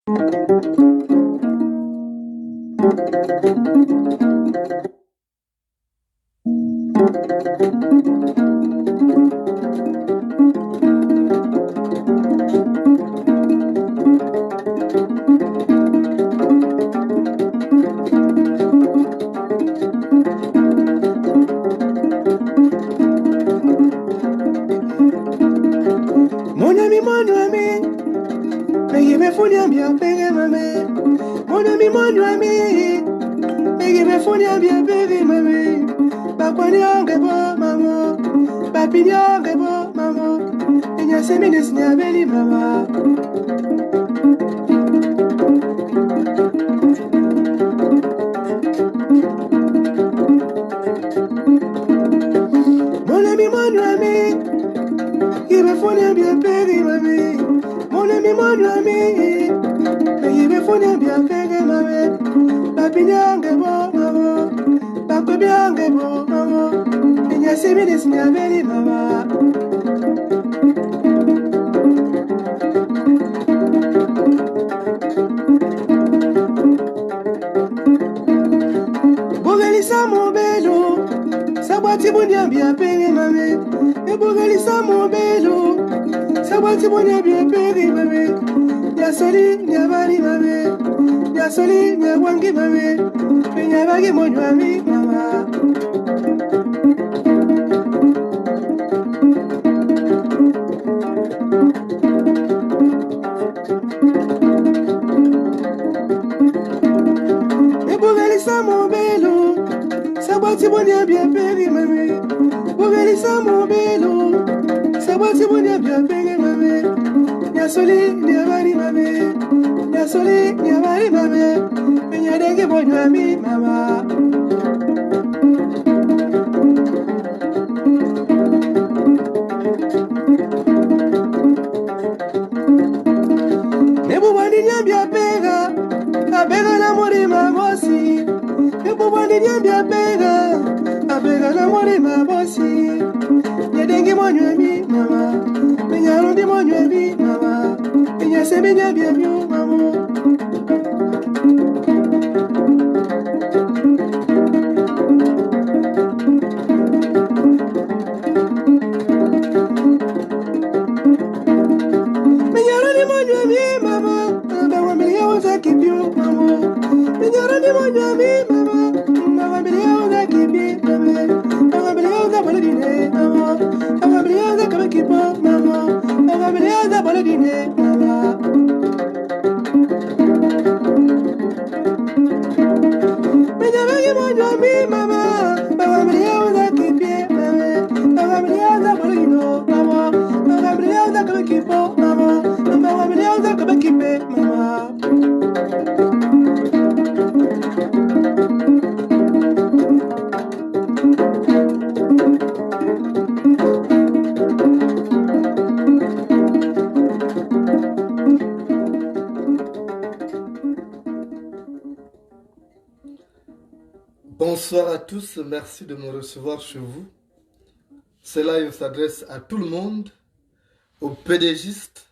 Mon ami, mais il me faut bien payer mamé. Mon ami, mais il me faut bien payer mamé. Bakwani angebo mamo, bapini angebo mamo. Enya semines nyabeli mama. Mon ami, il me faut bien payer mamé. Mon ami, mais il me faut bien payer mamé. Bapini angebo mamo, bakwani angebo mamo. Enya semines nyabeli mama. Bogalisa mobelo, sabati bonya bien pere mame. E bogalisa mobelo, sabati bonya bien pere mame. Ya soli nyabari mame, ya soli nyabwangi mame. Nyabagi monywami mama. E bogalisa mobelo, sabati bonya bien pere mame. Bogalisa mobelo, sabati bonya bien pere mame. Ya soli nyabari mame, ya soli nyabari mame. Nyadegi monywami mama. Nebubandi nyambia pega, abega na murima bosi. Nebubandi nyambia pega, abega na murima bosi. Nyedengi monywemi mama, menyarundi monywemi mama. Nyasemi nyambia byo mamo. Menyarundi monywemi mama, bawambilia uzakibyo mamo. Menyarundi monywemi mama, bawambilia uzakibyo mama. Bawambilia uzabaladine mama, bawambilia uzakabakipo mama, bawambilia uzabaladine mama. Menyabagi monywemi mama, bawambilia uzakibyo mama, bawambilia uzabaladino mama, bawambilia uzakabakipo mama, bawambilia uzakabakipe mama. Bonsoir à tous, merci de me recevoir chez vous. Ce live s'adresse à tout le monde, aux pédégistes,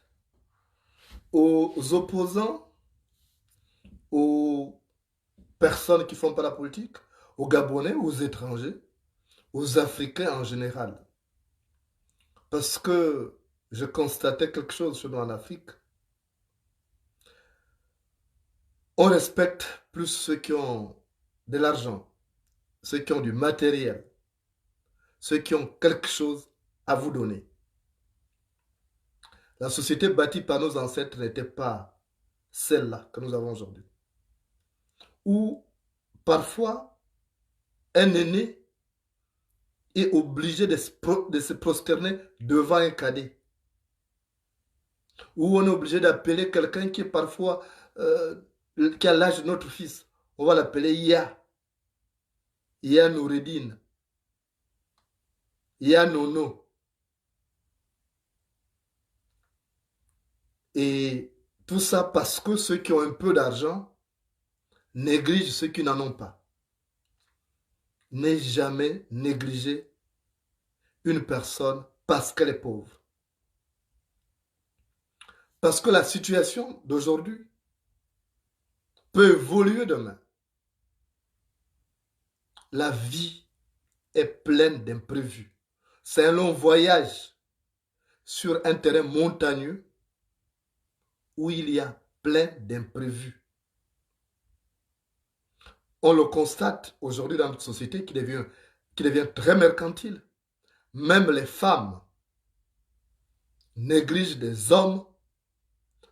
aux opposants, aux personnes qui font pas la politique, aux Gabonais, aux étrangers, aux Africains en général. Parce que je constatais quelque chose chez nous en Afrique. On respecte plus ceux qui ont de l'argent, ceux qui ont du matériel, ceux qui ont quelque chose à vous donner. La société bâtie par nos ancêtres n'était pas celle-là que nous avons aujourd'hui. Où parfois un aîné est obligé de se prosterner devant un cadet. Où on est obligé d'appeler quelqu'un qui est parfois qui a l'âge de notre fils. On va l'appeler Ya Noureddin, Ya Nono. Et tout ça parce que ceux qui ont un peu d'argent négligent ceux qui n'en ont pas. Ne jamais négliger une personne parce qu'elle est pauvre. Parce que la situation d'aujourd'hui peut évoluer demain. La vie est pleine d'imprévus. C'est un long voyage sur un terrain montagneux où il y a plein d'imprévus. On le constate aujourd'hui dans notre société qui devient très mercantile. Même les femmes négligent des hommes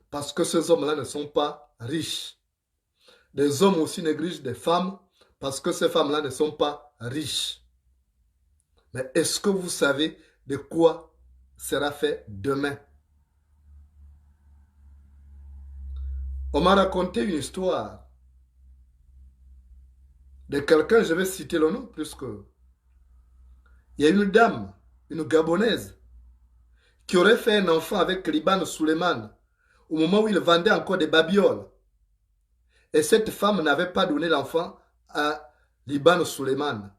parce que ces hommes-là ne sont pas riches. Des hommes aussi négligent des femmes parce que ces femmes-là ne sont pas riches. Mais est-ce que vous savez de quoi sera fait demain? On m'a raconté une histoire de quelqu'un, je vais citer le nom, puisque il y a une dame, une Gabonaise, qui aurait fait un enfant avec Liban Suleiman au moment où il vendait encore des babioles. Et cette femme n'avait pas donné l'enfant à Liban Suleiman.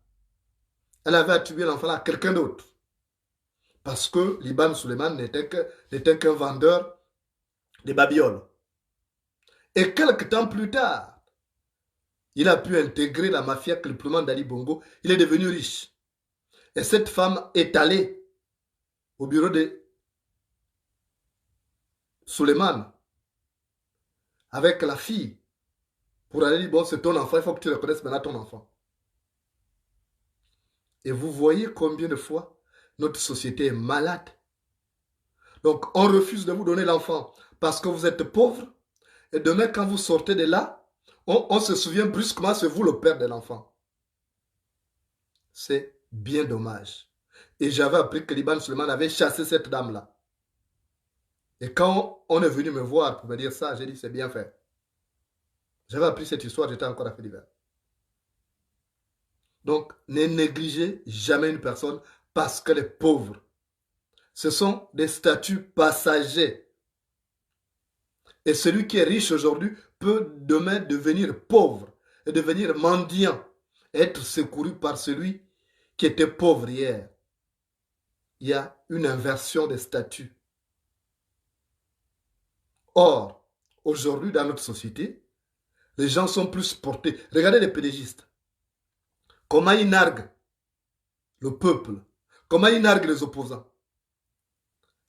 Elle avait attribué l'enfant à quelqu'un d'autre. Parce que Liban Suleiman n'était qu'un vendeur de babioles. Et quelques temps plus tard, il a pu intégrer la mafia Cliplement d'Ali Bongo. Il est devenu riche. Et cette femme est allée au bureau de Suleiman avec la fille pour aller dire, bon, c'est ton enfant, il faut que tu reconnaisses maintenant ton enfant. Et vous voyez combien de fois notre société est malade. Donc, on refuse de vous donner l'enfant parce que vous êtes pauvre. Et demain, quand vous sortez de là, on se souvient brusquement, c'est vous le père de l'enfant. C'est bien dommage. Et j'avais appris que Liban Suleiman avait chassé cette dame-là. Et quand on est venu me voir pour me dire ça, j'ai dit c'est bien fait. J'avais appris cette histoire, j'étais encore à Fédivert. Donc, ne négligez jamais une personne parce qu'elle est pauvre. Ce sont des statuts passagers. Et celui qui est riche aujourd'hui peut demain devenir pauvre et devenir mendiant, être secouru par celui qui était pauvre hier. Il y a une inversion des statuts. Or, aujourd'hui dans notre société, les gens sont plus portés. Regardez les pédégistes. Comment ils narguent le peuple. Comment ils narguent les opposants.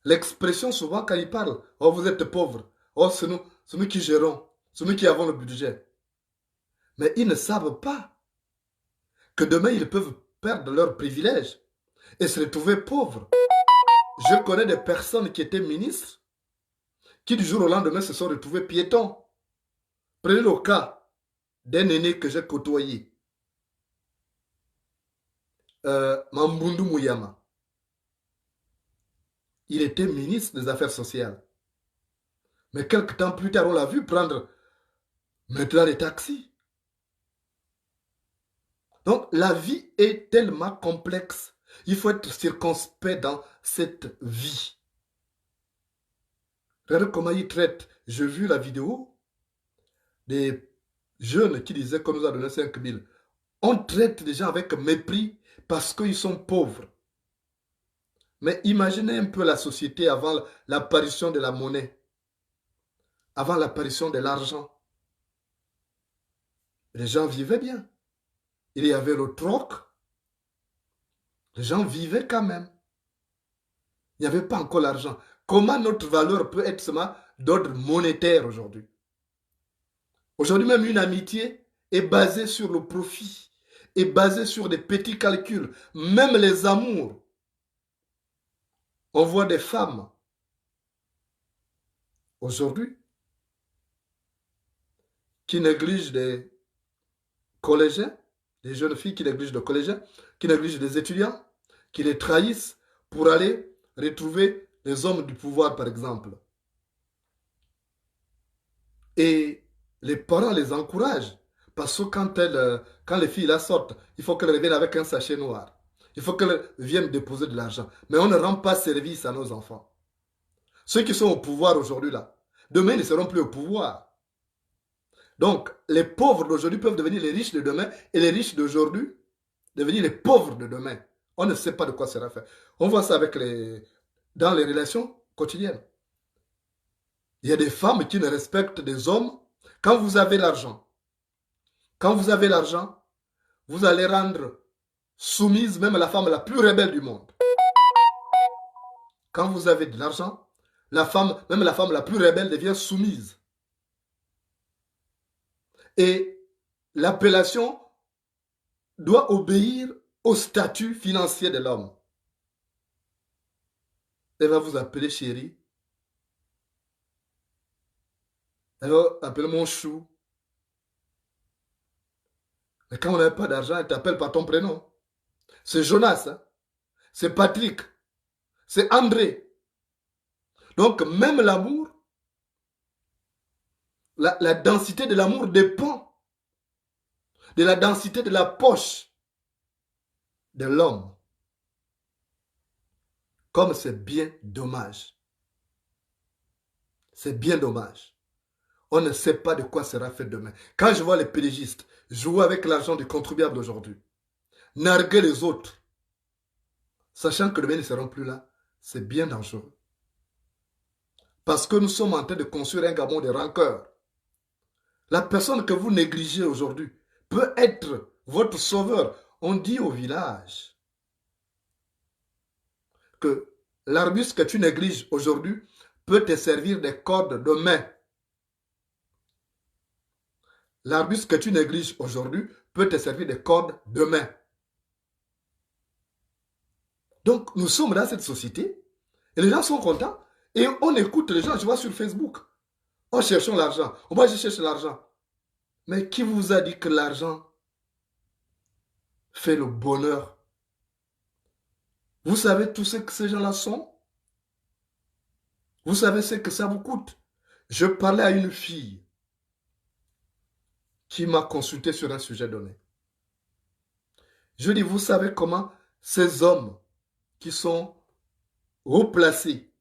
L'expression souvent quand ils parlent, oh vous êtes pauvres, oh c'est nous qui gérons, c'est nous qui avons le budget. Mais ils ne savent pas que demain ils peuvent perdre leurs privilèges et se retrouver pauvres. Je connais des personnes qui étaient ministres qui du jour au lendemain se sont retrouvés piétons. Prenez le cas d'un aîné que j'ai côtoyé, Mambundu Mouyama. Il était ministre des Affaires sociales. Mais quelques temps plus tard, on l'a vu prendre maintenant les taxis. Donc, la vie est tellement complexe. Il faut être circonspect dans cette vie. Regardez comment ils traitent. J'ai vu la vidéo des jeunes qui disaient qu'on nous a donné 5 000. On traite les gens avec mépris parce qu'ils sont pauvres. Mais imaginez un peu la société avant l'apparition de la monnaie, avant l'apparition de l'argent. Les gens vivaient bien. Il y avait le troc. Les gens vivaient quand même. Il n'y avait pas encore l'argent. Comment notre valeur peut être seulement d'ordre monétaire aujourd'hui? Aujourd'hui, même une amitié est basée sur le profit, est basée sur des petits calculs. Même les amours. On voit des femmes aujourd'hui qui négligent des collégiens, des jeunes filles qui négligent des collégiens, qui négligent des étudiants, qui les trahissent pour aller retrouver les hommes du pouvoir, par exemple. Et les parents les encouragent parce que quand les filles la sortent, il faut qu'elles reviennent avec un sachet noir. Il faut qu'elles viennent déposer de l'argent. Mais on ne rend pas service à nos enfants. Ceux qui sont au pouvoir aujourd'hui, là, demain, ils ne seront plus au pouvoir. Donc, les pauvres d'aujourd'hui peuvent devenir les riches de demain et les riches d'aujourd'hui devenir les pauvres de demain. On ne sait pas de quoi sera fait. On voit ça dans les relations quotidiennes. Il y a des femmes qui ne respectent des hommes. Quand vous avez l'argent, Quand vous avez l'argent, vous allez rendre soumise même la femme la plus rebelle du monde. Quand vous avez de l'argent, même la femme la plus rebelle devient soumise. Et l'appellation doit obéir au statut financier de l'homme. Elle va vous appeler chérie. Elle va appeler mon chou. Mais quand on n'a pas d'argent, elle t'appelle par ton prénom. C'est Jonas, hein? C'est Patrick, c'est André. Donc même l'amour, la densité de l'amour dépend de la densité de la poche de l'homme. Comme c'est bien dommage. C'est bien dommage. On ne sait pas de quoi sera fait demain. Quand je vois les pédégistes jouer avec l'argent du contribuable aujourd'hui, narguer les autres, sachant que demain ils ne seront plus là, c'est bien dangereux. Parce que nous sommes en train de construire un Gabon de rancœur. La personne que vous négligez aujourd'hui peut être votre sauveur. On dit au village que l'arbuste que tu négliges aujourd'hui peut te servir de corde demain. L'arbuste que tu négliges aujourd'hui peut te servir de corde demain. Donc, nous sommes dans cette société et les gens sont contents et on écoute les gens. Je vois sur Facebook, on cherche l'argent. Moi, je cherche l'argent. Mais qui vous a dit que l'argent fait le bonheur? Vous savez tout ce que ces gens-là sont? Vous savez ce que ça vous coûte? Je parlais à une fille qui m'a consulté sur un sujet donné. Je dis, vous savez comment ces hommes qui sont haut placés,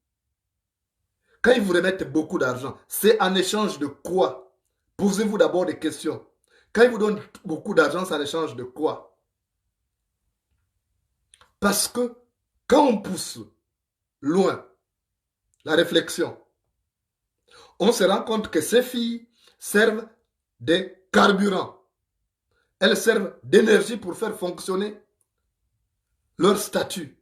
quand ils vous remettent beaucoup d'argent, c'est en échange de quoi? Posez-vous d'abord des questions. Quand ils vous donnent beaucoup d'argent, c'est en échange de quoi? Parce que quand on pousse loin la réflexion, on se rend compte que ces filles servent des carburants. Elles servent d'énergie pour faire fonctionner leur statut.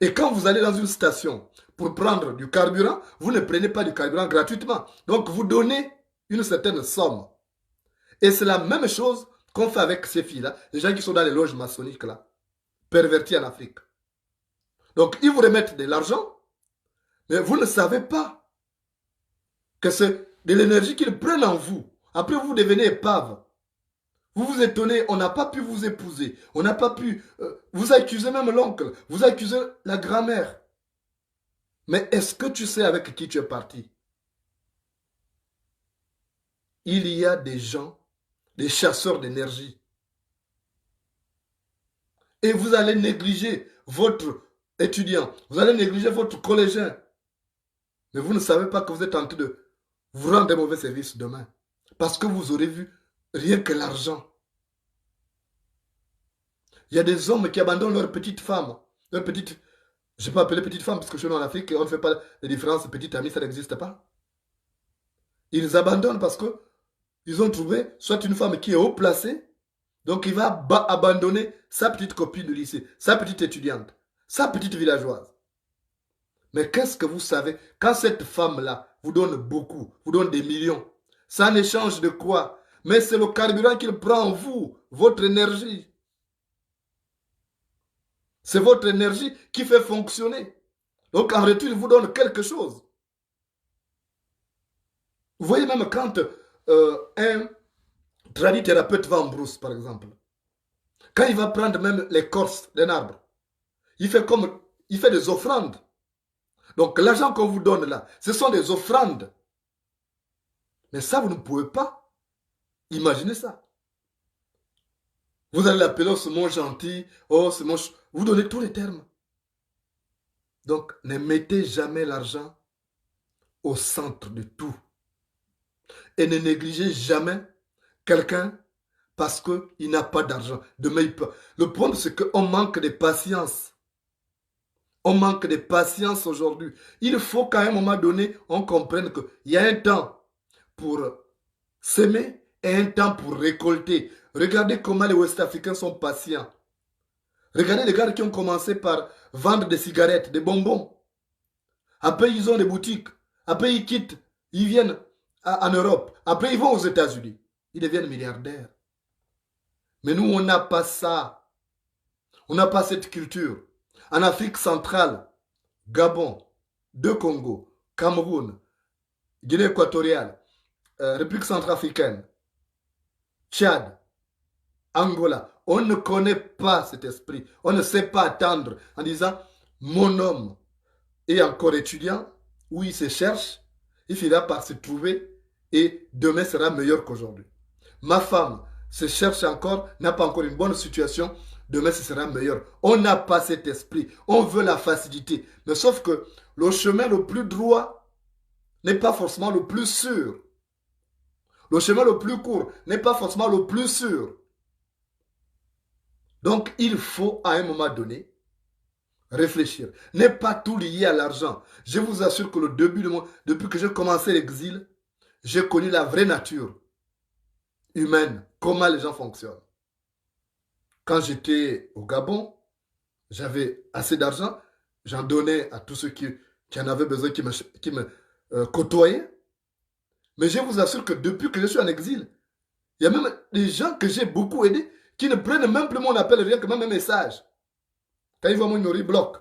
Et quand vous allez dans une station pour prendre du carburant, vous ne prenez pas du carburant gratuitement. Donc vous donnez une certaine somme. Et c'est la même chose qu'on fait avec ces filles-là, les gens qui sont dans les loges maçonniques là, pervertis en Afrique. Donc ils vous remettent de l'argent, mais vous ne savez pas que c'est de l'énergie qu'ils prennent en vous. Après vous devenez épave. Vous vous étonnez, on n'a pas pu vous épouser, on n'a pas pu... vous accusez même l'oncle, vous accusez la grand-mère. Mais est-ce que tu sais avec qui tu es parti? Il y a des gens, des chasseurs d'énergie. Et vous allez négliger votre étudiant, vous allez négliger votre collégien. Mais vous ne savez pas que vous êtes en train de vous rendre un mauvais service demain. Parce que vous aurez vu rien que l'argent. Il y a des hommes qui abandonnent leur petite femme, leur petite... Je ne vais pas appeler petite femme parce que chez nous en Afrique, on ne fait pas de différence, petite amie, ça n'existe pas. Ils abandonnent parce que ils ont trouvé soit une femme qui est haut placée, donc il va abandonner sa petite copine de lycée, sa petite étudiante, sa petite villageoise. Mais qu'est-ce que vous savez? Quand cette femme-là vous donne beaucoup, vous donne des millions, ça en échange de quoi? Mais c'est le carburant qu'il prend en vous, votre énergie. C'est votre énergie qui fait fonctionner. Donc en retour, il vous donne quelque chose. Vous voyez même quand un tradithérapeute va en brousse, par exemple, quand il va prendre même l'écorce d'un arbre, il fait des offrandes. Donc l'argent qu'on vous donne là, ce sont des offrandes. Mais ça, vous ne pouvez pas imaginer ça. Vous allez l'appeler ce mot gentil, oh ce mot... Vous donnez tous les termes. Donc ne mettez jamais l'argent au centre de tout. Et ne négligez jamais quelqu'un parce qu'il n'a pas d'argent. Demain, il peut. Le problème, c'est qu'on manque de patience. On manque de patience aujourd'hui. Il faut qu'à un moment donné, on comprenne qu'il y a un temps pour s'aimer et un temps pour récolter. Regardez comment les Ouest-Africains sont patients. Regardez les gars qui ont commencé par vendre des cigarettes, des bonbons. Après, ils ont des boutiques. Après, ils quittent. Ils viennent en Europe. Après, ils vont aux États-Unis. Ils deviennent milliardaires. Mais nous, on n'a pas ça. On n'a pas cette culture. En Afrique centrale, Gabon, deux Congo, Cameroun, Guinée équatoriale, République centrafricaine, Tchad, Angola, on ne connaît pas cet esprit. On ne sait pas attendre en disant mon homme est encore étudiant, où il se cherche, il finira par se trouver et demain sera meilleur qu'aujourd'hui. Ma femme se cherche encore, n'a pas encore une bonne situation, demain ce sera meilleur. On n'a pas cet esprit, on veut la facilité. Mais sauf que le chemin le plus droit n'est pas forcément le plus sûr. Le chemin le plus court n'est pas forcément le plus sûr. Donc, il faut, à un moment donné, réfléchir. N'est pas tout lié à l'argent. Je vous assure que le début de depuis que j'ai commencé l'exil, j'ai connu la vraie nature humaine, comment les gens fonctionnent. Quand j'étais au Gabon, j'avais assez d'argent, j'en donnais à tous ceux qui en avaient besoin, qui me côtoyaient. Mais je vous assure que depuis que je suis en exil, il y a même des gens que j'ai beaucoup aidés qui ne prennent même plus mon appel, rien que même un message. Quand ils voient mon nourri, bloc.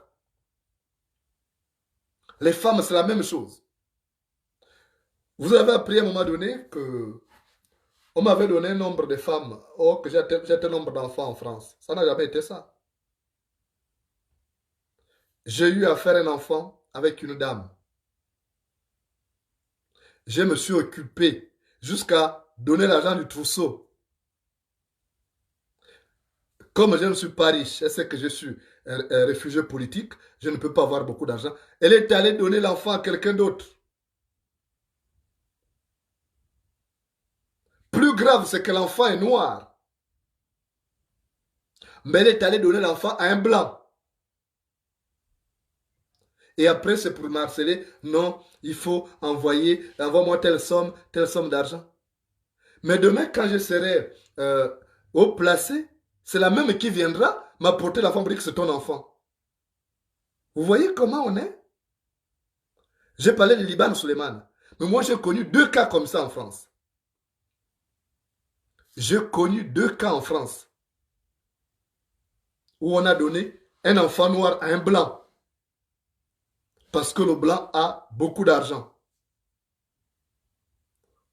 Les femmes, c'est la même chose. Vous avez appris à un moment donné que on m'avait donné un nombre de femmes, or que j'étais un nombre d'enfants en France. Ça n'a jamais été ça. J'ai eu à faire un enfant avec une dame. Je me suis occupé jusqu'à donner l'argent du trousseau. Comme je ne suis pas riche, elle sait que je suis un réfugié politique, je ne peux pas avoir beaucoup d'argent. Elle est allée donner l'enfant à quelqu'un d'autre. Plus grave, c'est que l'enfant est noir. Mais elle est allée donner l'enfant à un blanc. Et après, c'est pour m'harceler. Non, il faut envoie-moi telle somme d'argent. Mais demain, quand je serai haut placé, c'est la même qui viendra m'apporter la fabrique, c'est ton enfant. Vous voyez comment on est? J'ai parlé de Liban Suleiman. Mais moi, j'ai connu 2 cas comme ça en France. J'ai connu 2 cas en France. Où on a donné un enfant noir à un blanc. Parce que le blanc a beaucoup d'argent.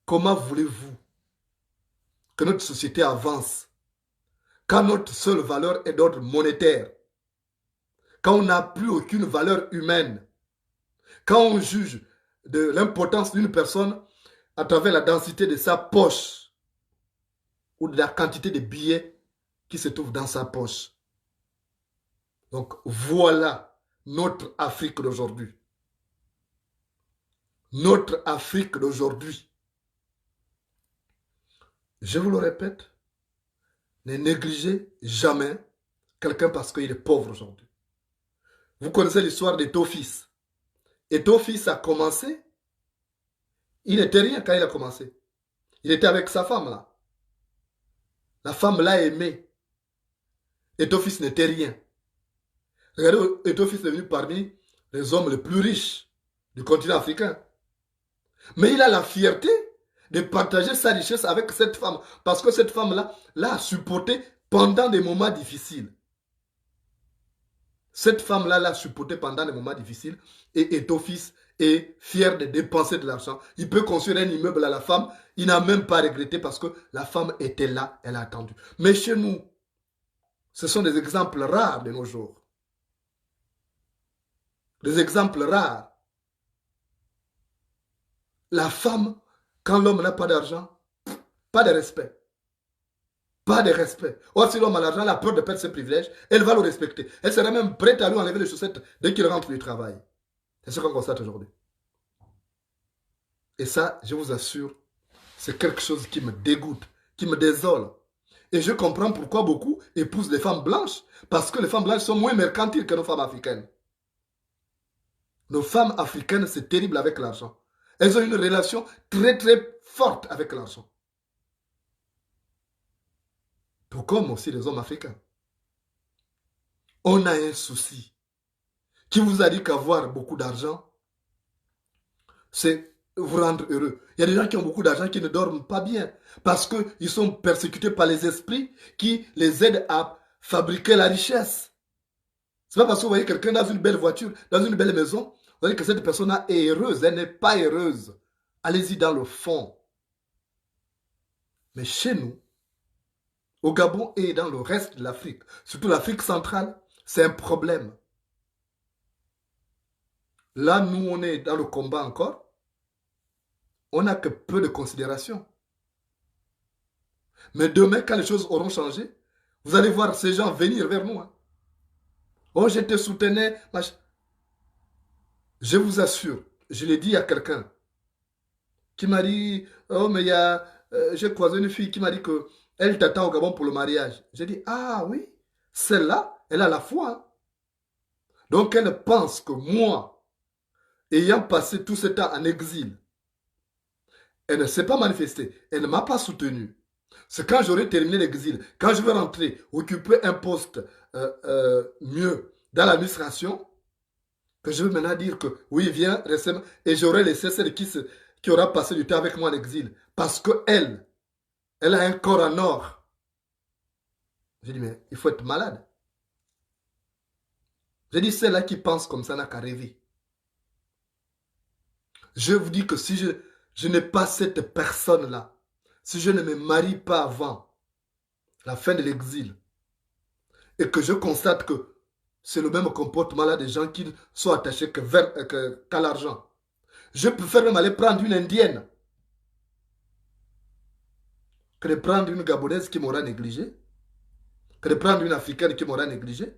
Comment voulez-vous que notre société avance quand notre seule valeur est d'ordre monétaire, quand on n'a plus aucune valeur humaine, quand on juge de l'importance d'une personne à travers la densité de sa poche ou de la quantité de billets qui se trouvent dans sa poche. Donc voilà notre Afrique d'aujourd'hui. Notre Afrique d'aujourd'hui. Je vous le répète, ne négligez jamais quelqu'un parce qu'il est pauvre aujourd'hui. Vous connaissez l'histoire d'Étofis. Étofis a commencé, il n'était rien quand il a commencé. Il était avec sa femme là. La femme l'a aimé. Étofis n'était rien. Regardez, Étofis est devenu parmi les hommes les plus riches du continent africain. Mais il a la fierté de partager sa richesse avec cette femme. Parce que cette femme-là l'a supporté pendant des moments difficiles. Cette femme-là l'a supporté pendant des moments difficiles. Et Étofis est fier de dépenser de l'argent. Il peut construire un immeuble à la femme. Il n'a même pas regretté parce que la femme était là, elle a attendu. Mais chez nous, ce sont des exemples rares de nos jours. Des exemples rares. La femme, quand l'homme n'a pas d'argent, pas de respect. Pas de respect. Or, si l'homme a l'argent, elle a peur de perdre ses privilèges, elle va le respecter. Elle sera même prête à lui enlever les chaussettes dès qu'il rentre du travail. C'est ce qu'on constate aujourd'hui. Et ça, je vous assure, c'est quelque chose qui me dégoûte, qui me désole. Et je comprends pourquoi beaucoup épousent les femmes blanches. Parce que les femmes blanches sont moins mercantiles que nos femmes africaines. Nos femmes africaines, c'est terrible avec l'argent. Elles ont une relation très très forte avec l'argent. tout comme aussi les hommes africains. On a un souci. Qui vous a dit qu'avoir beaucoup d'argent, c'est vous rendre heureux? Il y a des gens qui ont beaucoup d'argent qui ne dorment pas bien parce qu'ils sont persécutés par les esprits qui les aident à fabriquer la richesse. C'est pas parce que vous voyez quelqu'un dans une belle voiture, dans une belle maison, vous voyez que cette personne-là est heureuse. Elle n'est pas heureuse. Allez-y dans le fond. Mais chez nous, au Gabon et dans le reste de l'Afrique, surtout l'Afrique centrale, c'est un problème. Là, nous, on est dans le combat encore. On n'a que peu de considération. Mais demain, quand les choses auront changé, vous allez voir ces gens venir vers nous. Hein. Oh, je te soutenais. Je vous assure, je l'ai dit à quelqu'un qui m'a dit, oh, mais il y a, j'ai croisé une fille qui m'a dit que elle t'attend au Gabon pour le mariage. J'ai dit, ah oui, celle-là, elle a la foi. Hein. Donc, elle pense que moi, ayant passé tout ce temps en exil, elle ne s'est pas manifestée, elle ne m'a pas soutenu. C'est quand j'aurai terminé l'exil, quand je vais rentrer, occuper un poste mieux dans l'administration, que je vais maintenant dire que oui, viens, reste, et j'aurai laissé celle qui aura passé du temps avec moi en exil. Parce qu'elle, elle a un corps en or. J'ai dit, mais il faut être malade. J'ai dit, celle-là qui pense comme ça n'a qu'à rêver. Je vous dis que si je n'ai pas cette personne-là, si je ne me marie pas avant la fin de l'exil, et que je constate que c'est le même comportement là des gens qui sont attachés qu'à l'argent, je préfère même aller prendre une indienne que de prendre une gabonaise qui m'aura négligé, que de prendre une africaine qui m'aura négligé,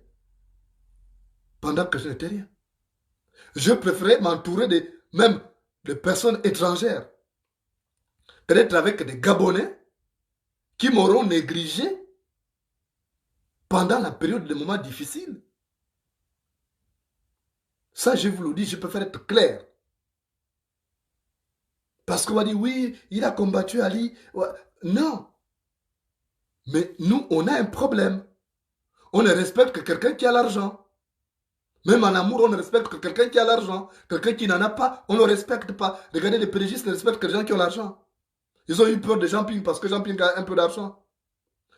pendant que je n'étais rien. Je préférais m'entourer même de personnes étrangères que d'être avec des Gabonais qui m'auront négligé pendant la période de moments difficiles. Ça, je vous le dis, je préfère être clair. Parce qu'on va dire, oui, il a combattu Ali. Ouais. Non. Mais nous, on a un problème. On ne respecte que quelqu'un qui a l'argent. Même en amour, on ne respecte que quelqu'un qui a l'argent. Quelqu'un qui n'en a pas, on ne le respecte pas. Regardez, les pérégistes ne respectent que les gens qui ont l'argent. Ils ont eu peur de Jean Ping parce que Jean Ping a un peu d'argent.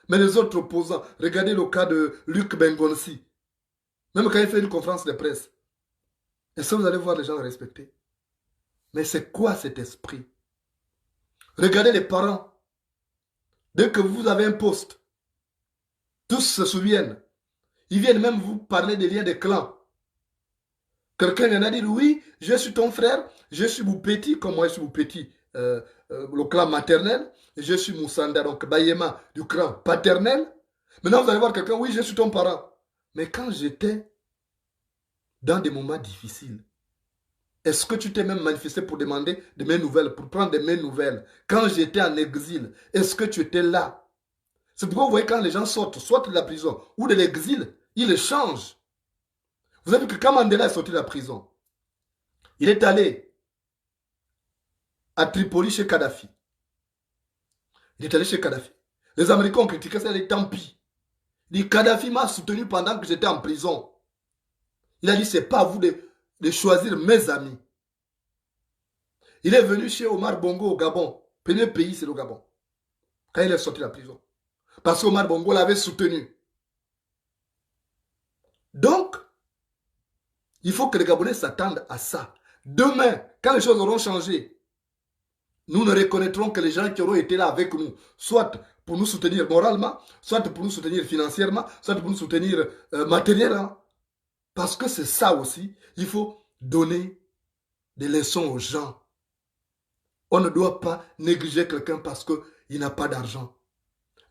Mais les autres opposants, regardez le cas de Luc Bengonsi. Même quand il fait une conférence de presse, est-ce que vous allez voir les gens le respecter? Mais c'est quoi cet esprit? Regardez les parents. Dès que vous avez un poste, tous se souviennent. Ils viennent même vous parler des liens des clans. Quelqu'un vient à dire, oui, je suis ton frère, je suis Boupeti, comme moi je suis Boupeti, le clan maternel, je suis Moussanda, donc Bayema du clan paternel. Maintenant vous allez voir quelqu'un, oui, je suis ton parent. Mais quand j'étais dans des moments difficiles, est-ce que tu t'es même manifesté pour demander de mes nouvelles, pour prendre de mes nouvelles? Quand j'étais en exil, est-ce que tu étais là? C'est pourquoi vous voyez quand les gens sortent, soit de la prison ou de l'exil, ils changent. Vous avez vu que quand Mandela est sorti de la prison, il est allé à Tripoli chez Kadhafi. Il est allé chez Kadhafi. Les Américains ont critiqué ça, il dit tant pis. Il dit Kadhafi m'a soutenu pendant que j'étais en prison. Il a dit c'est pas à vous de choisir mes amis. Il est venu chez Omar Bongo au Gabon. Premier pays, c'est le Gabon. Quand il est sorti de la prison. Parce qu'Omar Bongo l'avait soutenu. Donc, il faut que les Gabonais s'attendent à ça. Demain, quand les choses auront changé, nous ne reconnaîtrons que les gens qui auront été là avec nous, soit pour nous soutenir moralement, soit pour nous soutenir financièrement, soit pour nous soutenir matériellement. Parce que c'est ça aussi, il faut donner des leçons aux gens. On ne doit pas négliger quelqu'un parce qu'il n'a pas d'argent.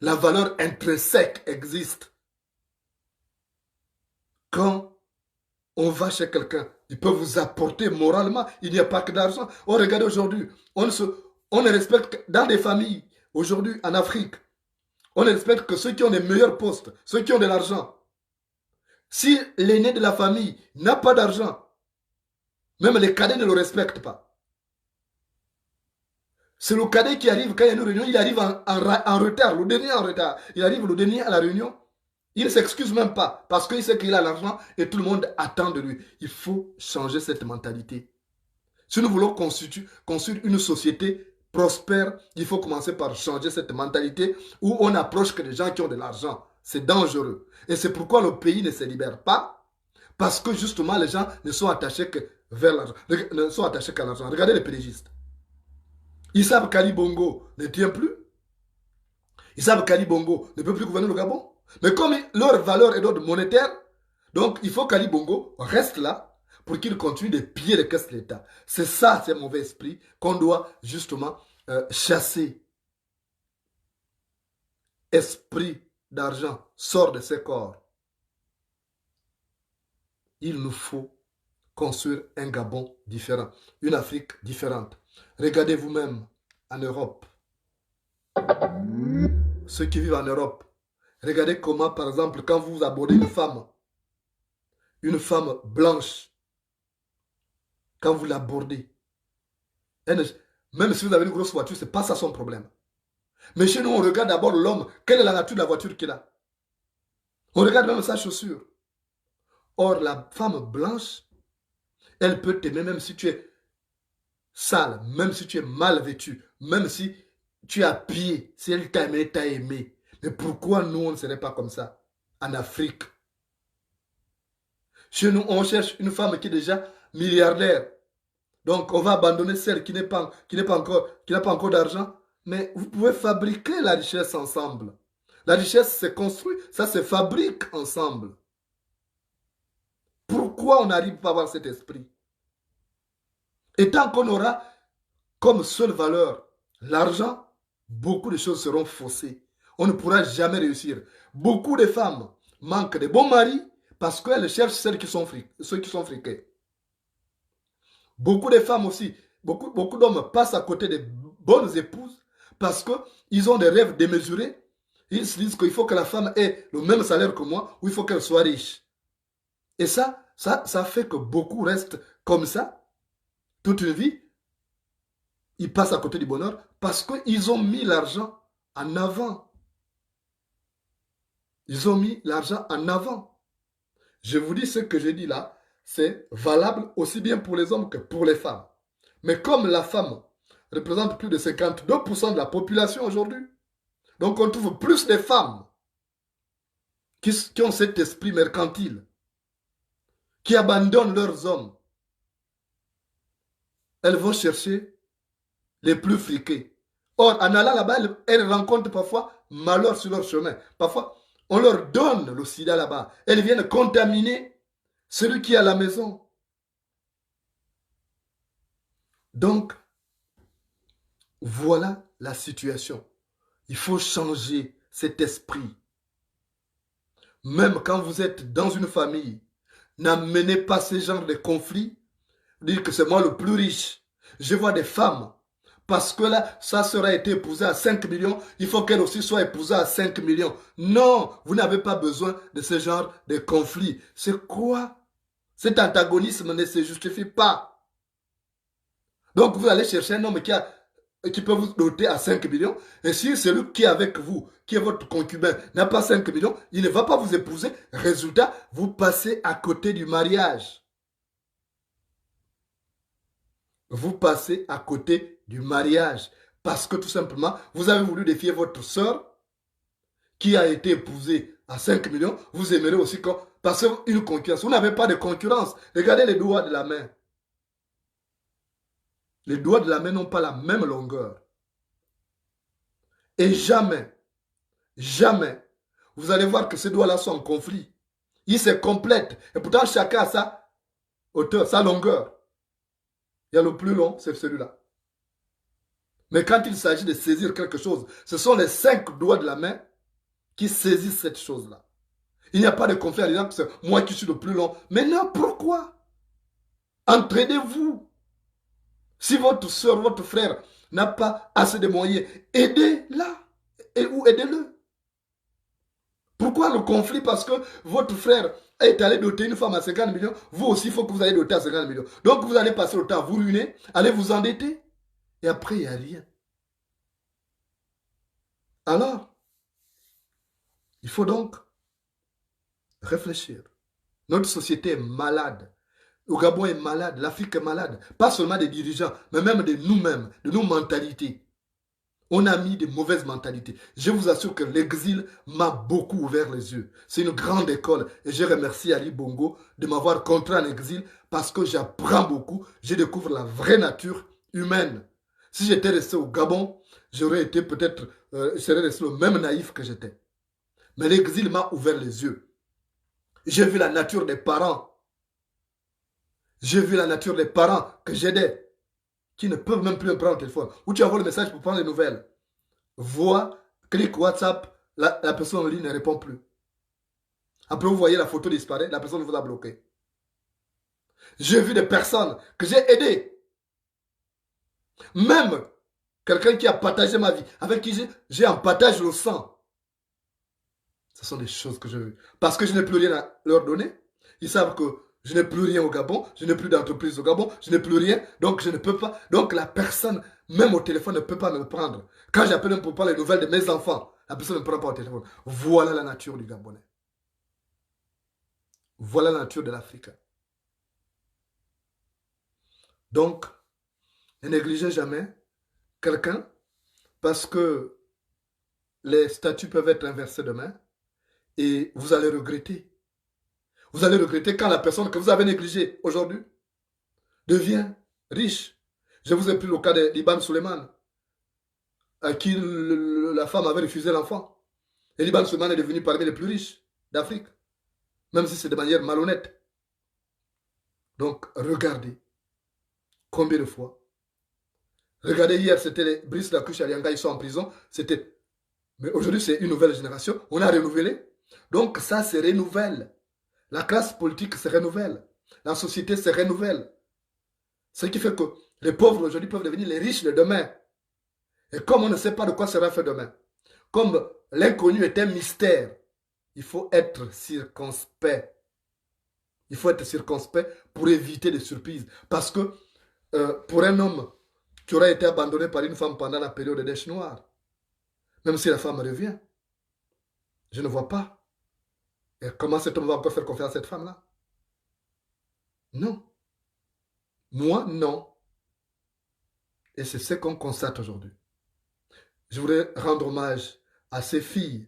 La valeur intrinsèque existe. Quand on va chez quelqu'un, il peut vous apporter moralement, il n'y a pas que d'argent. Oh, regardez aujourd'hui, on ne respecte que dans des familles, aujourd'hui en Afrique, on ne respecte que ceux qui ont les meilleurs postes, ceux qui ont de l'argent. Si l'aîné de la famille n'a pas d'argent, même les cadets ne le respectent pas. C'est le cadet qui arrive quand il y a une réunion, il arrive en retard, le dernier en retard. Il arrive le dernier à la réunion. Il ne s'excuse même pas parce qu'il sait qu'il a l'argent et tout le monde attend de lui. Il faut changer cette mentalité. Si nous voulons construire une société prospère, il faut commencer par changer cette mentalité où on approche que les gens qui ont de l'argent. C'est dangereux. Et c'est pourquoi le pays ne se libère pas. Parce que justement, les gens ne sont attachés que vers l'argent. Ne sont attachés qu'à l'argent. Regardez les pédégistes. Ils savent qu'Ali Bongo ne tient plus. Ils savent qu'Ali Bongo ne peut plus gouverner le Gabon. Mais comme leur valeur est d'ordre monétaire, donc il faut qu'Ali Bongo reste là pour qu'il continue de piller les caisses de l'État. C'est ça, ces mauvais esprits qu'on doit justement chasser. Esprit d'argent sort de ces corps. Il nous faut construire un Gabon différent, une Afrique différente. Regardez vous-même en Europe. Ceux qui vivent en Europe, regardez comment, par exemple, quand vous abordez une femme blanche, quand vous l'abordez, même si vous avez une grosse voiture, ce n'est pas ça son problème. Mais chez nous, on regarde d'abord l'homme, quelle est la nature de la voiture qu'il a. On regarde même sa chaussure. Or, la femme blanche, elle peut t'aimer même si tu es sale, même si tu es mal vêtu, même si tu as pied, si elle t'a aimé, t'a aimé. Mais pourquoi nous, on ne serait pas comme ça en Afrique? Chez nous, on cherche une femme qui est déjà milliardaire. Donc, on va abandonner celle qui n'a pas encore d'argent. Mais vous pouvez fabriquer la richesse ensemble. La richesse se construit, ça se fabrique ensemble. Pourquoi on n'arrive pas à avoir cet esprit? Et tant qu'on aura comme seule valeur l'argent, beaucoup de choses seront faussées. On ne pourra jamais réussir. Beaucoup de femmes manquent de bons maris parce qu'elles cherchent ceux qui sont friqués. Beaucoup de femmes aussi, beaucoup d'hommes passent à côté de bonnes épouses parce qu'ils ont des rêves démesurés. Ils se disent qu'il faut que la femme ait le même salaire que moi ou il faut qu'elle soit riche. Et ça fait que beaucoup restent comme ça toute une vie. Ils passent à côté du bonheur parce qu'ils ont mis l'argent en avant. Ils ont mis l'argent en avant. Je vous dis ce que j'ai dit là, c'est valable aussi bien pour les hommes que pour les femmes. Mais comme la femme représente plus de 52% de la population aujourd'hui, donc on trouve plus de femmes qui ont cet esprit mercantile, qui abandonnent leurs hommes. Elles vont chercher les plus friqués. Or, en allant là-bas, elles rencontrent parfois malheur sur leur chemin. Parfois, on leur donne le sida là-bas. Elles viennent contaminer celui qui est à la maison. Donc, voilà la situation. Il faut changer cet esprit. Même quand vous êtes dans une famille, n'amenez pas ce genre de conflit. Dire que c'est moi le plus riche. Je vois des femmes, parce que là, sa sœur a été épousée à 5 millions, il faut qu'elle aussi soit épousée à 5 millions. Non, vous n'avez pas besoin de ce genre de conflit. C'est quoi? Cet antagonisme ne se justifie pas. Donc vous allez chercher un homme qui peut vous doter à 5 millions. Et si celui qui est avec vous, qui est votre concubin, n'a pas 5 millions, il ne va pas vous épouser. Résultat, vous passez à côté du mariage. Vous passez à côté du mariage. Parce que tout simplement, vous avez voulu défier votre soeur qui a été épousée à 5 millions. Vous aimerez aussi passer une concurrence. Vous n'avez pas de concurrence. Regardez les doigts de la main. Les doigts de la main n'ont pas la même longueur. Et jamais, jamais, vous allez voir que ces doigts-là sont en conflit. Ils se complètent. Et pourtant, chacun a sa hauteur, sa longueur. Il y a le plus long, c'est celui-là. Mais quand il s'agit de saisir quelque chose, ce sont les 5 doigts de la main qui saisissent cette chose-là. Il n'y a pas de conflit en disant que c'est moi qui suis le plus long. Mais non, pourquoi? Entraînez-vous. Si votre soeur, votre frère n'a pas assez de moyens, aidez-la ou aidez-le. Pourquoi le conflit? Parce que votre frère est allé doter une femme à 50 millions, vous aussi, il faut que vous allez doter à 50 millions. Donc, vous allez passer le temps à vous ruiner, allez vous endetter, et après, il n'y a rien. Alors, il faut donc réfléchir. Notre société est malade. Le Gabon est malade, l'Afrique est malade. Pas seulement des dirigeants, mais même de nous-mêmes, de nos mentalités. On a mis de mauvaises mentalités. Je vous assure que l'exil m'a beaucoup ouvert les yeux. C'est une grande école et je remercie Ali Bongo de m'avoir contraint en exil parce que j'apprends beaucoup. Je découvre la vraie nature humaine. Si j'étais resté au Gabon, j'aurais été peut-être, je serais resté le même naïf que j'étais. Mais l'exil m'a ouvert les yeux. J'ai vu la nature des parents. J'ai vu la nature des parents que j'aidais, qui ne peuvent même plus me prendre le téléphone. Ou tu envoies le message pour prendre des nouvelles. Voix, clic WhatsApp, la personne en ligne ne répond plus. Après, vous voyez la photo disparaître, la personne vous a bloqué. J'ai vu des personnes que j'ai aidées. Même quelqu'un qui a partagé ma vie, avec qui j'ai en partage le sang. Ce sont des choses que j'ai vues. Parce que je n'ai plus rien à leur donner. Ils savent que je n'ai plus rien au Gabon, je n'ai plus d'entreprise au Gabon, je n'ai plus rien, donc je ne peux pas. Donc la personne, même au téléphone, ne peut pas me prendre. Quand j'appelle pour parler des nouvelles de mes enfants, la personne ne prend pas au téléphone. Voilà la nature du Gabonais. Voilà la nature de l'Afrique. Donc, ne négligez jamais quelqu'un parce que les statuts peuvent être inversés demain et vous allez regretter. Vous allez regretter quand la personne que vous avez négligée aujourd'hui devient riche. Je vous ai pris le cas d'Iban Suleiman, à qui la femme avait refusé l'enfant. Et Iban Suleiman est devenu parmi les plus riches d'Afrique, même si c'est de manière malhonnête. Donc, regardez combien de fois. Regardez, hier, c'était les Brice Lacuche Alianga, ils sont en prison. C'était. Mais aujourd'hui, c'est une nouvelle génération. On a renouvelé. Donc, ça se renouvelle. La classe politique se renouvelle. La société se renouvelle. Ce qui fait que les pauvres aujourd'hui peuvent devenir les riches de demain. Et comme on ne sait pas de quoi sera fait demain, comme l'inconnu est un mystère, il faut être circonspect. Il faut être circonspect pour éviter des surprises. Parce que pour un homme qui aura été abandonné par une femme pendant la période des Dèches Noires, même si la femme revient, je ne vois pas. Et comment cet homme va encore faire confiance à cette femme-là? Non. Moi, non. Et c'est ce qu'on constate aujourd'hui. Je voudrais rendre hommage à ces filles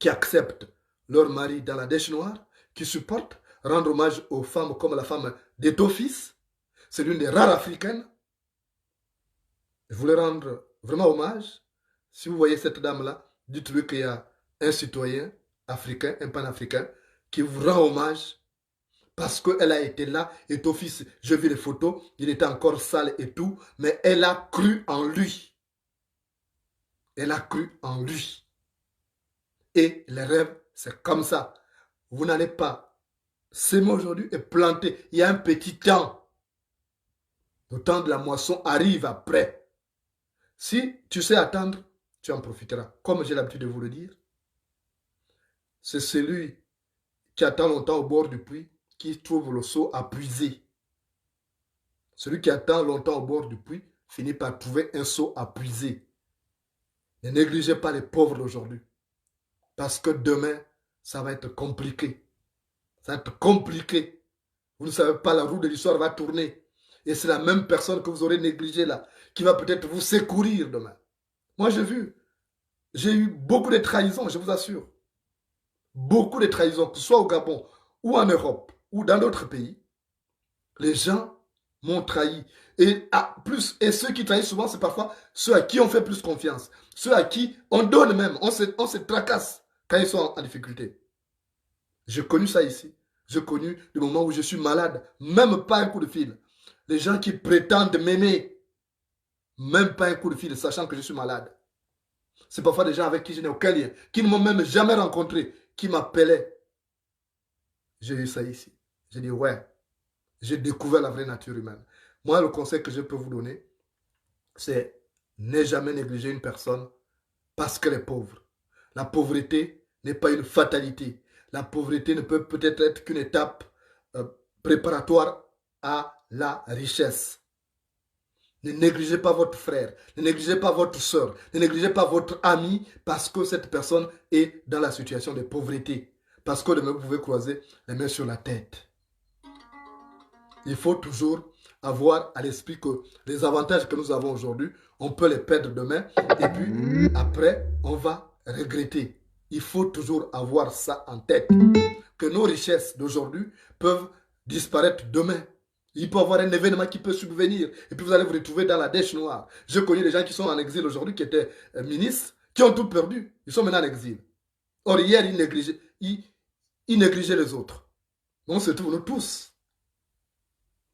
qui acceptent leur mari dans la dèche noire, qui supportent, rendre hommage aux femmes comme la femme d'Étofis. C'est l'une des rares africaines. Je voulais rendre vraiment hommage. Si vous voyez cette dame-là, dites-lui qu'il y a un citoyen africain, un panafricain, qui vous rend hommage parce qu'elle a été là, Étofis, je vis les photos, il était encore sale et tout, mais elle a cru en lui. Elle a cru en lui. Et les rêves, c'est comme ça. Vous n'allez pas s'aimer aujourd'hui et planter. Il y a un petit temps. Le temps de la moisson arrive après. Si tu sais attendre, tu en profiteras. Comme j'ai l'habitude de vous le dire, c'est celui qui attend longtemps au bord du puits qui trouve le seau à puiser. Celui qui attend longtemps au bord du puits finit par trouver un seau à puiser. Ne négligez pas les pauvres d'aujourd'hui. Parce que demain, ça va être compliqué. Ça va être compliqué. Vous ne savez pas, la roue de l'histoire va tourner. Et c'est la même personne que vous aurez négligée là, qui va peut-être vous secourir demain. Moi, j'ai eu beaucoup de trahisons, je vous assure. Beaucoup de trahisons, que ce soit au Gabon, ou en Europe, ou dans d'autres pays. Les gens m'ont trahi. Et ceux qui trahissent souvent, c'est parfois ceux à qui on fait plus confiance. Ceux à qui on donne même, on se tracasse quand ils sont en difficulté. J'ai connu ça ici. J'ai connu le moment où je suis malade, même pas un coup de fil. Les gens qui prétendent m'aimer, même pas un coup de fil, sachant que je suis malade. C'est parfois des gens avec qui je n'ai aucun lien, qui ne m'ont même jamais rencontré, qui m'appelaient. J'ai eu ça ici. J'ai dit, ouais, j'ai découvert la vraie nature humaine. Moi, le conseil que je peux vous donner, c'est ne jamais négliger une personne parce qu'elle est pauvre. La pauvreté n'est pas une fatalité. La pauvreté ne peut peut-être être qu'une étape préparatoire à la richesse. Ne négligez pas votre frère, ne négligez pas votre soeur, ne négligez pas votre ami parce que cette personne est dans la situation de pauvreté. Parce que demain, vous pouvez croiser les mains sur la tête. Il faut toujours avoir à l'esprit que les avantages que nous avons aujourd'hui, on peut les perdre demain et puis après, on va regretter. Il faut toujours avoir ça en tête. Que nos richesses d'aujourd'hui peuvent disparaître demain. Il peut y avoir un événement qui peut subvenir et puis vous allez vous retrouver dans la dèche noire. J'ai connu des gens qui sont en exil aujourd'hui, qui étaient ministres, qui ont tout perdu. Ils sont maintenant en exil. Or, hier, ils négligeaient les autres. On se trouve, nous tous,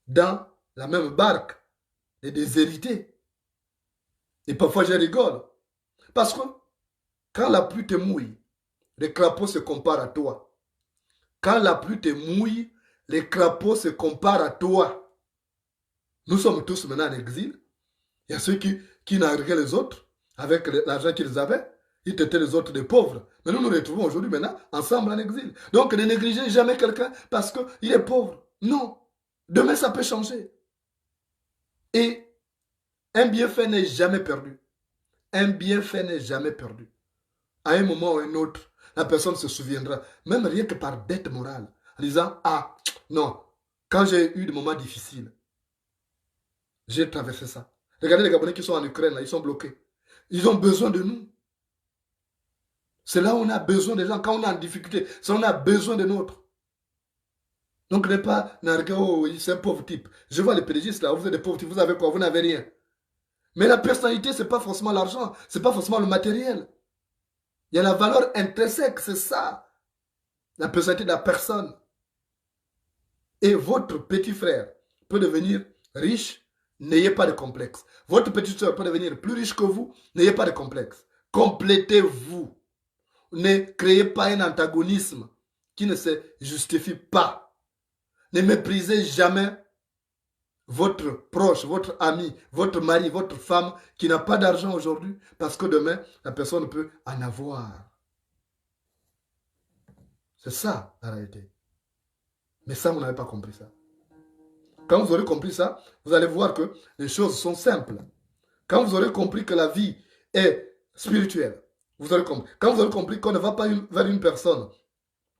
dans la même barque, et déshérités. Et parfois, je rigole. Parce que quand la pluie te mouille, les crapauds se comparent à toi. Quand la pluie te mouille, les crapauds se comparent à toi. Nous sommes tous maintenant en exil. Il y a ceux qui narguaient les autres avec l'argent qu'ils avaient. Ils étaient les autres des pauvres. Mais nous nous retrouvons aujourd'hui maintenant ensemble en exil. Donc ne négligez jamais quelqu'un parce qu'il est pauvre. Non. Demain ça peut changer. Et un bienfait n'est jamais perdu. Un bienfait n'est jamais perdu. À un moment ou à un autre, la personne se souviendra, même rien que par dette morale, en disant, ah, non, quand j'ai eu des moments difficiles, j'ai traversé ça. Regardez les Gabonais qui sont en Ukraine, là, ils sont bloqués. Ils ont besoin de nous. C'est là où on a besoin des gens. Quand on est en difficulté, c'est là où on a besoin de nôtres. Donc, ne pas narguer, oh, c'est un pauvre type. Je vois les pédagistes là, vous êtes des pauvres types, vous avez quoi? Vous n'avez rien. Mais la personnalité, ce n'est pas forcément l'argent, ce n'est pas forcément le matériel. Il y a la valeur intrinsèque, c'est ça. La personnalité de la personne. Et votre petit frère peut devenir riche, n'ayez pas de complexe. Votre petite soeur peut devenir plus riche que vous, n'ayez pas de complexe. Complétez-vous. Ne créez pas un antagonisme qui ne se justifie pas. Ne méprisez jamais votre proche, votre ami, votre mari, votre femme qui n'a pas d'argent aujourd'hui parce que demain, la personne peut en avoir. C'est ça la réalité. Mais ça, vous n'avez pas compris ça. Quand vous aurez compris ça, vous allez voir que les choses sont simples. Quand vous aurez compris que la vie est spirituelle, vous aurez compris. Quand vous aurez compris qu'on ne va pas vers une personne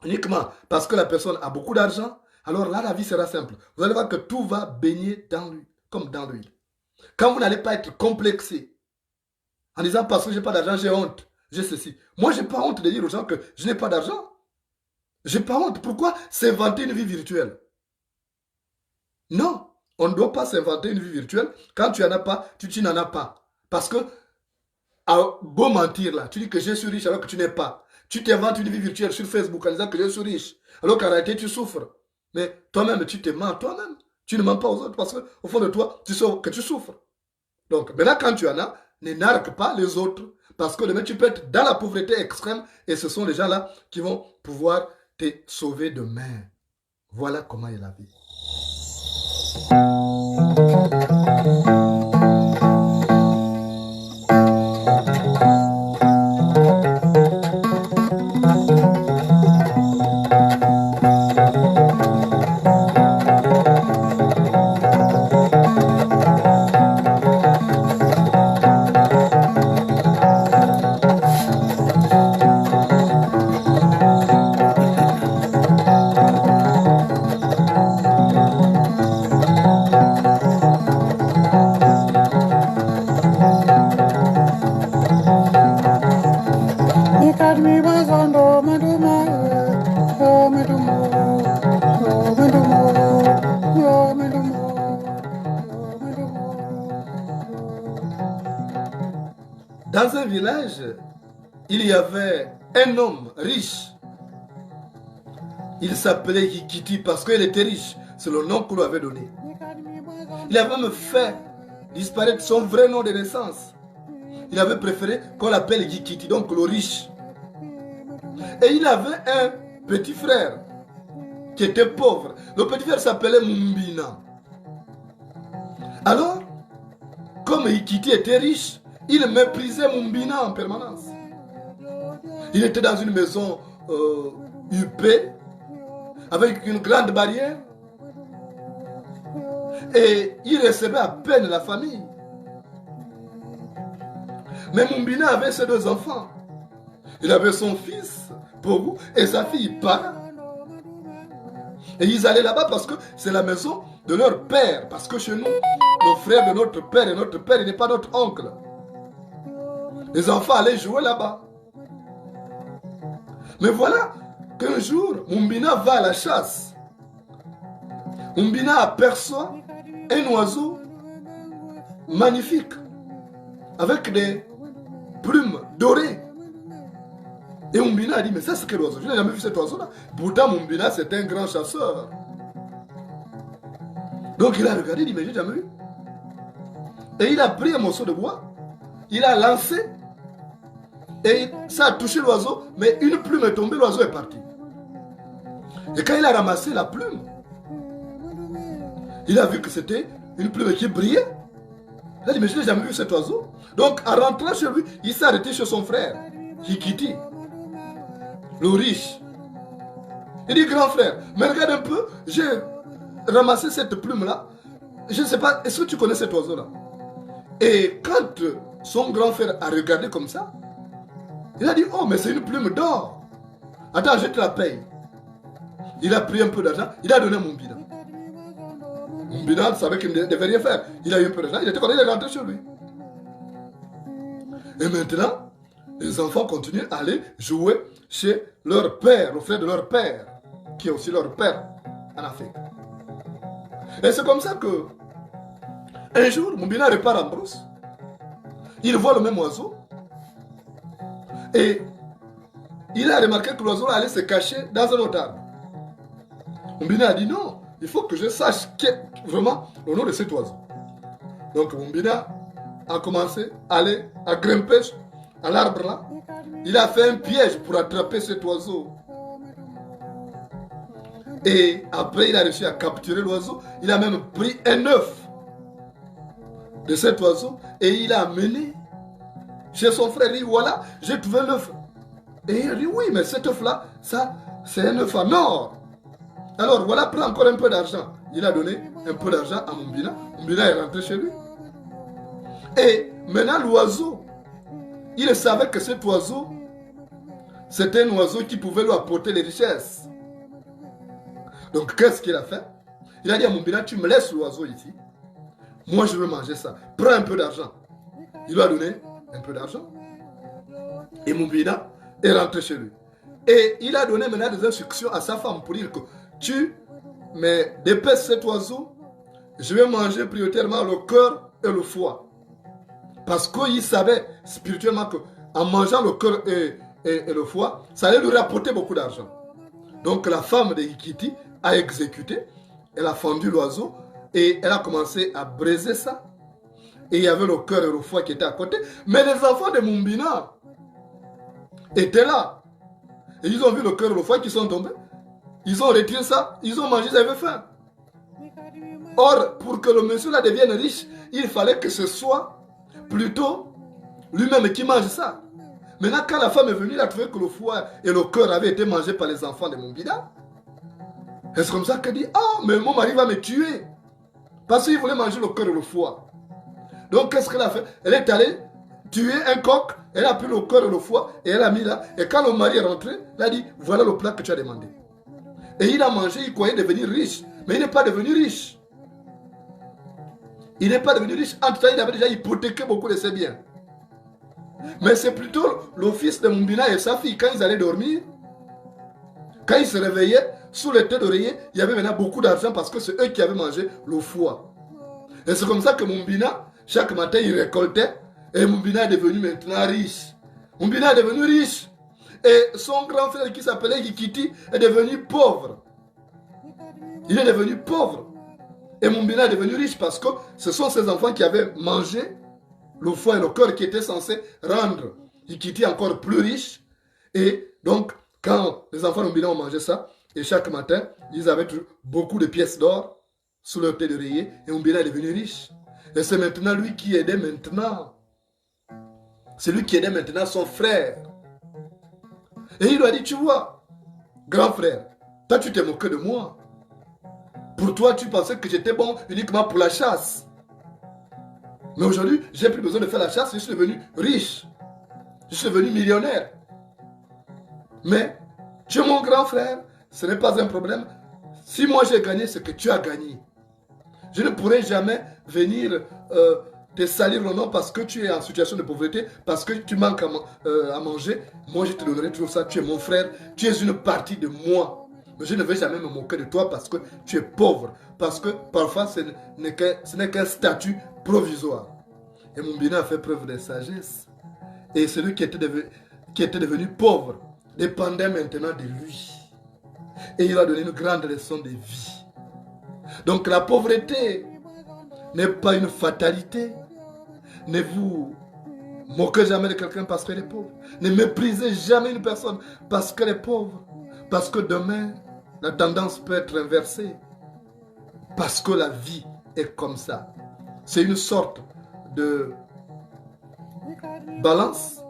uniquement parce que la personne a beaucoup d'argent, alors là, la vie sera simple. Vous allez voir que tout va baigner dans lui, comme dans l'huile. Quand vous n'allez pas être complexé, en disant parce que je n'ai pas d'argent, j'ai honte, j'ai ceci. Moi, je n'ai pas honte de dire aux gens que je n'ai pas d'argent. Je n'ai pas honte. Pourquoi s'inventer une vie virtuelle? Non, on ne doit pas s'inventer une vie virtuelle. Quand tu n'en as pas, tu n'en as pas. Parce que, à beau mentir là, tu dis que je suis riche alors que tu n'es pas. Tu t'inventes une vie virtuelle sur Facebook en disant que je suis riche, alors qu'en réalité tu souffres. Mais toi-même, tu te mens toi-même. Tu ne mens pas aux autres parce qu'au fond de toi, tu sais que tu souffres. Donc, maintenant, quand tu en as, ne nargue pas les autres. Parce que demain, tu peux être dans la pauvreté extrême et ce sont les gens-là qui vont pouvoir te sauver demain. Voilà comment est la vie. Dans un village, il y avait un homme riche. Il s'appelait Hikiti parce qu'il était riche. C'est le nom qu'on lui avait donné. Il avait même fait disparaître son vrai nom de naissance. Il avait préféré qu'on l'appelle Hikiti, donc le riche. Et il avait un petit frère qui était pauvre. Le petit frère s'appelait Mumbina. Alors, comme Hikiti était riche, il méprisait Mumbina en permanence. Il était dans une maison huppée, avec une grande barrière. Et il recevait à peine la famille. Mais Mumbina avait ses 2 enfants. Il avait son fils, Pogu, et sa fille, Para. Et ils allaient là-bas parce que c'est la maison de leur père. Parce que chez nous, le frère de notre père et notre père, il n'est pas notre oncle. Les enfants allaient jouer là-bas. Mais voilà qu'un jour, Mumbina va à la chasse. Mumbina aperçoit un oiseau magnifique, avec des plumes dorées. Et Mumbina a dit, mais ça c'est quel oiseau? Je n'ai jamais vu cet oiseau-là. Pourtant, Mumbina, c'est un grand chasseur. Donc il a regardé, il dit, mais j'ai jamais vu. Et il a pris un morceau de bois, il a lancé, et ça a touché l'oiseau, mais une plume est tombée, l'oiseau est parti. Et quand il a ramassé la plume, il a vu que c'était une plume qui brillait. Il a dit, mais je n'ai jamais vu cet oiseau. Donc, en rentrant chez lui, il s'est arrêté chez son frère, Hikiti, le riche. Il dit, grand frère, mais regarde un peu, j'ai ramassé cette plume-là. Je ne sais pas, est-ce que tu connais cet oiseau-là? Et quand son grand frère a regardé comme ça, il a dit, oh, mais c'est une plume d'or. Attends, je te la paye. Il a pris un peu d'argent, il a donné à Mumbina. Mumbina savait qu'il ne devait rien faire. Il a eu un peu d'argent, il était content, il est rentré chez lui. Et maintenant, les enfants continuent à aller jouer chez leur père, le frère de leur père, qui est aussi leur père en Afrique. Et c'est comme ça que, un jour, Mumbina repart en brousse. Il voit le même oiseau. Et il a remarqué que l'oiseau allait se cacher dans un autre arbre. Mumbina a dit non, il faut que je sache vraiment le nom de cet oiseau. Donc Mumbina a commencé à aller à grimper à l'arbre là. Il a fait un piège pour attraper cet oiseau. Et après il a réussi à capturer l'oiseau. Il a même pris un œuf de cet oiseau et il a amené chez son frère. Il dit voilà, j'ai trouvé l'œuf. Et il a dit oui, mais cet œuf là, ça c'est un œuf en or. Alors voilà, prends encore un peu d'argent. Il a donné un peu d'argent à Mumbina. Mumbina est rentré chez lui. Et maintenant l'oiseau, il savait que cet oiseau, c'était un oiseau qui pouvait lui apporter les richesses. Donc qu'est-ce qu'il a fait? Il a dit à Mumbina, tu me laisses l'oiseau ici. Moi je veux manger ça. Prends un peu d'argent. Il lui a donné un peu d'argent. Et Mumbina est rentré chez lui. Et il a donné maintenant des instructions à sa femme pour dire que tu me dépêches cet oiseau, je vais manger prioritairement le cœur et le foie. Parce qu'il savait spirituellement qu'en mangeant le cœur et le foie, ça allait lui rapporter beaucoup d'argent. Donc la femme de Hikiti a exécuté, elle a fendu l'oiseau et elle a commencé à briser ça. Et il y avait le cœur et le foie qui étaient à côté. Mais les enfants de Mumbina étaient là. Et ils ont vu le cœur et le foie qui sont tombés. Ils ont retiré ça, ils ont mangé, ils avaient faim. Or, pour que le monsieur là devienne riche, il fallait que ce soit plutôt lui-même qui mange ça. Maintenant, quand la femme est venue, elle a trouvé que le foie et le cœur avaient été mangés par les enfants de Mumbina. Et c'est comme ça qu'elle dit, ah, mais mon mari va me tuer. Parce qu'il voulait manger le cœur et le foie. Donc, qu'est-ce qu'elle a fait? Elle est allée tuer un coq, elle a pris le cœur et le foie, et elle a mis là. Et quand le mari est rentré, elle a dit, voilà le plat que tu as demandé. Et il a mangé, il croyait devenir riche. Mais il n'est pas devenu riche. Il n'est pas devenu riche. Entre temps, il avait déjà hypothéqué beaucoup de ses biens. Mais c'est plutôt le fils de Mumbina et sa fille, quand ils allaient dormir, quand ils se réveillaient, sous le tête d'oreiller, il y avait maintenant beaucoup d'argent parce que c'est eux qui avaient mangé le foie. Et c'est comme ça que Mumbina, chaque matin, il récoltait. Et Mumbina est devenu maintenant riche. Mumbina est devenu riche. Et son grand frère qui s'appelait Hikiti est devenu pauvre. Il est devenu pauvre. Et Mumbina est devenu riche parce que ce sont ses enfants qui avaient mangé le foie et le cœur qui étaient censés rendre Hikiti encore plus riche. Et donc, quand les enfants de Mumbina ont mangé ça, et chaque matin, ils avaient beaucoup de pièces d'or sous leur tête d'oreiller. Et Mumbina est devenu riche. Et c'est maintenant lui qui aidait maintenant. C'est lui qui aidait maintenant son frère. Et il lui a dit, tu vois, grand frère, toi tu t'es moqué de moi. Pour toi, tu pensais que j'étais bon uniquement pour la chasse. Mais aujourd'hui, j'ai plus besoin de faire la chasse, je suis devenu riche. Je suis devenu millionnaire. Mais tu es mon grand frère, ce n'est pas un problème. Si moi j'ai gagné, c'est que tu as gagné. Je ne pourrai jamais venir te salir le nom parce que tu es en situation de pauvreté, parce que tu manques à manger. Moi, je te donnerai toujours ça. Tu es mon frère, tu es une partie de moi. Mais je ne vais jamais me moquer de toi parce que tu es pauvre. Parce que parfois, ce n'est qu'un statut provisoire. Et Moumbina a fait preuve de sagesse. Et celui qui était devenu pauvre dépendait maintenant de lui. Et il a donné une grande leçon de vie. Donc la pauvreté n'est pas une fatalité. Ne vous moquez jamais de quelqu'un parce qu'elle est pauvre. Ne méprisez jamais une personne parce qu'elle est pauvre. Parce que demain, la tendance peut être inversée. Parce que la vie est comme ça. C'est une sorte de balance.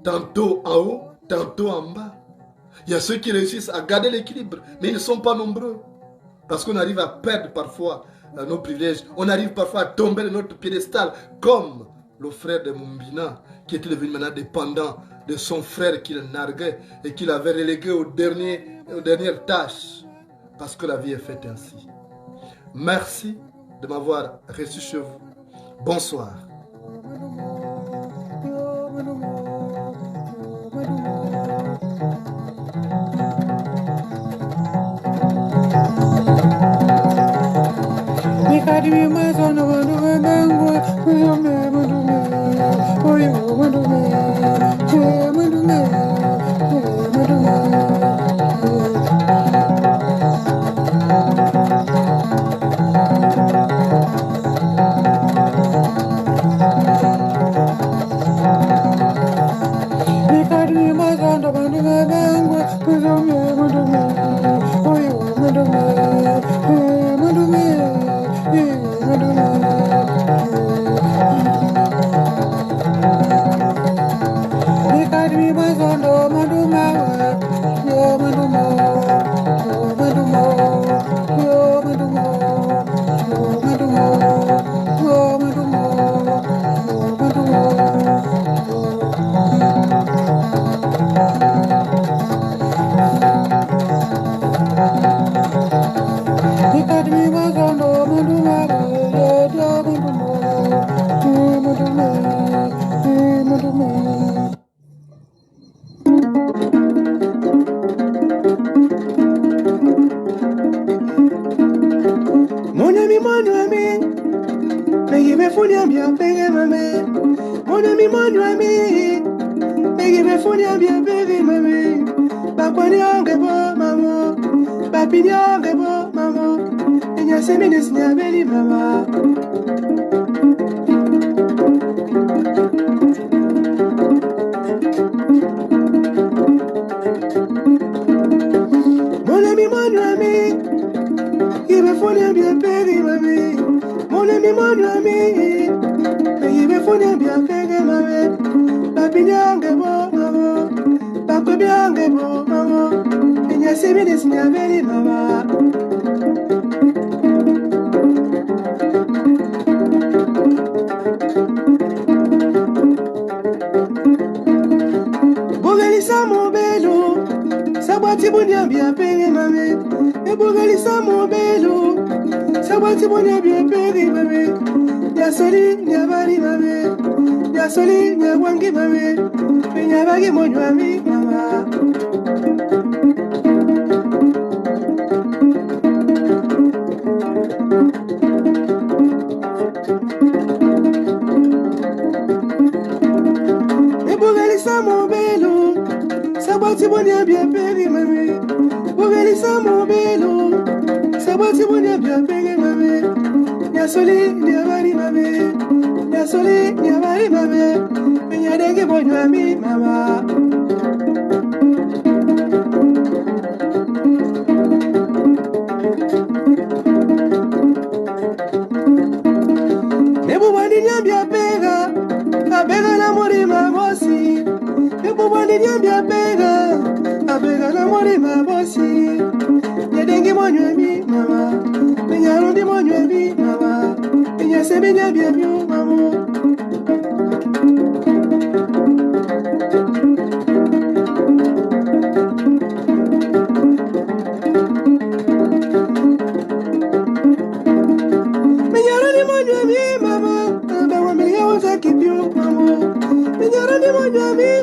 Tantôt en haut, tantôt en bas. Il y a ceux qui réussissent à garder l'équilibre, mais ils ne sont pas nombreux. Parce qu'on arrive à perdre parfois nos privilèges. On arrive parfois à tomber de notre piédestal, comme le frère de Moumbina, qui était devenu maintenant dépendant de son frère qu'il narguait et qu'il avait relégué aux dernières tâches. Parce que la vie est faite ainsi. Merci de m'avoir reçu chez vous. Bonsoir. Mama, Mama,